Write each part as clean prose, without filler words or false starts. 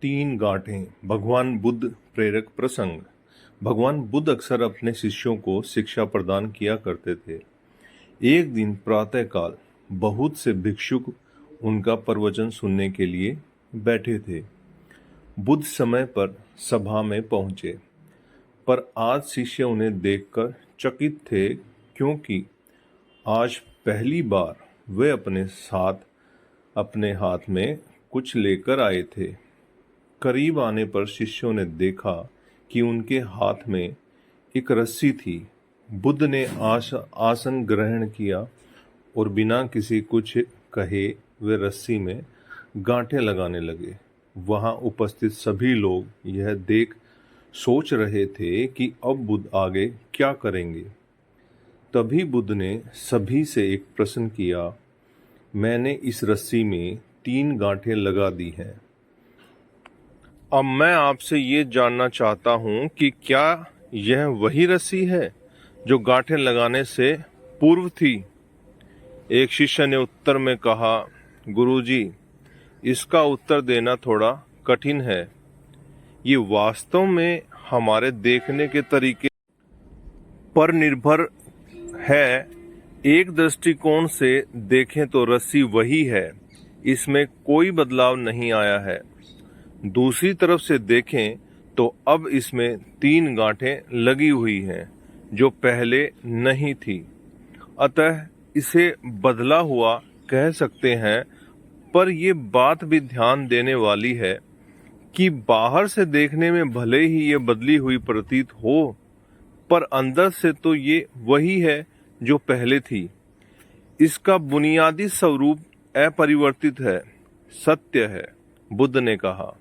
तीन गांठें। भगवान बुद्ध प्रेरक प्रसंग। भगवान बुद्ध अक्सर अपने शिष्यों को शिक्षा प्रदान किया करते थे। एक दिन प्रातःकाल बहुत से भिक्षुक उनका प्रवचन सुनने के लिए बैठे थे। बुद्ध समय पर सभा में पहुंचे, पर आज शिष्य उन्हें देखकर चकित थे, क्योंकि आज पहली बार वे अपने हाथ में कुछ लेकर आए थे। करीब आने पर शिष्यों ने देखा कि उनके हाथ में एक रस्सी थी। बुद्ध ने आसन ग्रहण किया और बिना किसी कुछ कहे वे रस्सी में गांठें लगाने लगे। वहां उपस्थित सभी लोग यह देख सोच रहे थे कि अब बुद्ध आगे क्या करेंगे। तभी बुद्ध ने सभी से एक प्रश्न किया, मैंने इस रस्सी में 3 गांठें लगा दी हैं। अब मैं आपसे ये जानना चाहता हूँ कि क्या यह वही रस्सी है जो गांठें लगाने से पूर्व थी? एक शिष्य ने उत्तर में कहा, गुरुजी, इसका उत्तर देना थोड़ा कठिन है। ये वास्तव में हमारे देखने के तरीके पर निर्भर है। एक दृष्टिकोण से देखें तो रस्सी वही है, इसमें कोई बदलाव नहीं आया है। दूसरी तरफ से देखें तो अब इसमें 3 गांठें लगी हुई हैं जो पहले नहीं थी। अतः इसे बदला हुआ कह सकते हैं, पर ये बात भी ध्यान देने वाली है कि बाहर से देखने में भले ही ये बदली हुई प्रतीत हो, पर अंदर से तो ये वही है जो पहले थी। इसका बुनियादी स्वरूप अपरिवर्तित है, सत्य है। बुद्ध ने कहा,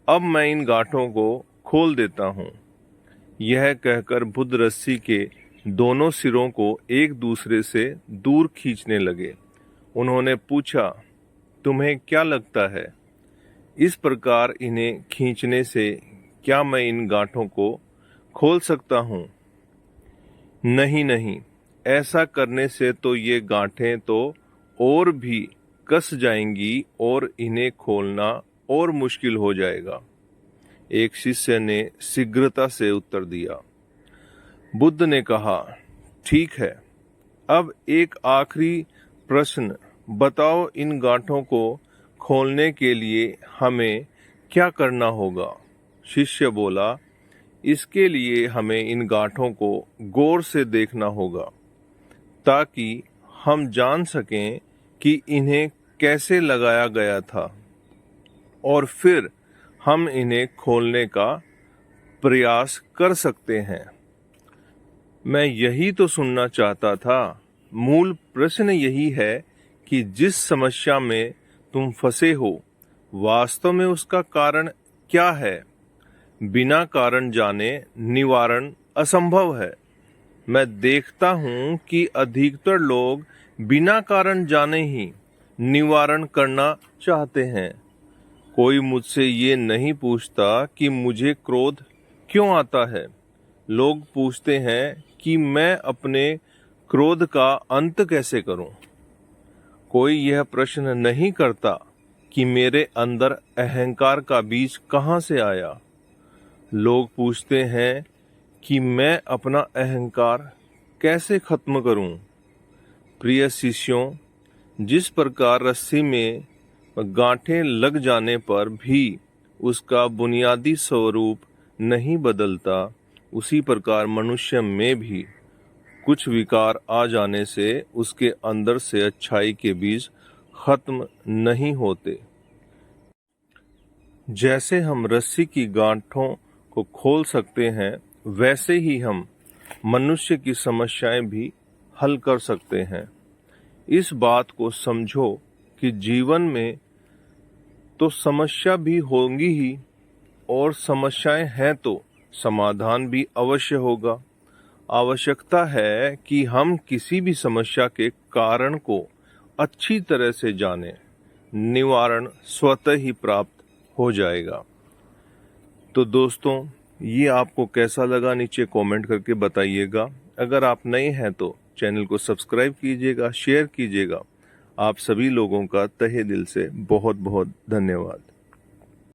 अब मैं इन गांठों को खोल देता हूँ। यह कहकर बुद्ध रस्सी के दोनों सिरों को एक दूसरे से दूर खींचने लगे। उन्होंने पूछा, तुम्हें क्या लगता है, इस प्रकार इन्हें खींचने से क्या मैं इन गांठों को खोल सकता हूँ? नहीं, ऐसा करने से तो ये गांठें तो और भी कस जाएंगी और इन्हें खोलना और मुश्किल हो जाएगा। एक शिष्य ने शीघ्रता से उत्तर दिया। बुद्ध ने कहा, ठीक है, अब एक आखिरी प्रश्न बताओ, इन गांठों को खोलने के लिए हमें क्या करना होगा? शिष्य बोला, इसके लिए हमें इन गांठों को गौर से देखना होगा, ताकि हम जान सकें कि इन्हें कैसे लगाया गया था, और फिर हम इन्हें खोलने का प्रयास कर सकते हैं। मैं यही तो सुनना चाहता था। मूल प्रश्न यही है कि जिस समस्या में तुम फंसे हो, वास्तव में उसका कारण क्या है? बिना कारण जाने निवारण असंभव है। मैं देखता हूँ कि अधिकतर लोग बिना कारण जाने ही निवारण करना चाहते हैं। कोई मुझसे ये नहीं पूछता कि मुझे क्रोध क्यों आता है। लोग पूछते हैं कि मैं अपने क्रोध का अंत कैसे करूं। कोई यह प्रश्न नहीं करता कि मेरे अंदर अहंकार का बीज कहाँ से आया। लोग पूछते हैं कि मैं अपना अहंकार कैसे खत्म करूं। प्रिय शिष्यों, जिस प्रकार रस्सी में गांठें लग जाने पर भी उसका बुनियादी स्वरूप नहीं बदलता, उसी प्रकार मनुष्य में भी कुछ विकार आ जाने से उसके अंदर से अच्छाई के बीज खत्म नहीं होते। जैसे हम रस्सी की गांठों को खोल सकते हैं, वैसे ही हम मनुष्य की समस्याएं भी हल कर सकते हैं। इस बात को समझो कि जीवन में तो समस्या भी होंगी ही, और समस्याएं हैं तो समाधान भी अवश्य होगा। आवश्यकता है कि हम किसी भी समस्या के कारण को अच्छी तरह से जानें। निवारण स्वतः ही प्राप्त हो जाएगा। तो दोस्तों, ये आपको कैसा लगा नीचे कमेंट करके बताइएगा। अगर आप नए हैं तो चैनल को सब्सक्राइब कीजिएगा, शेयर कीजिएगा। आप सभी लोगों का तहे दिल से बहुत बहुत धन्यवाद।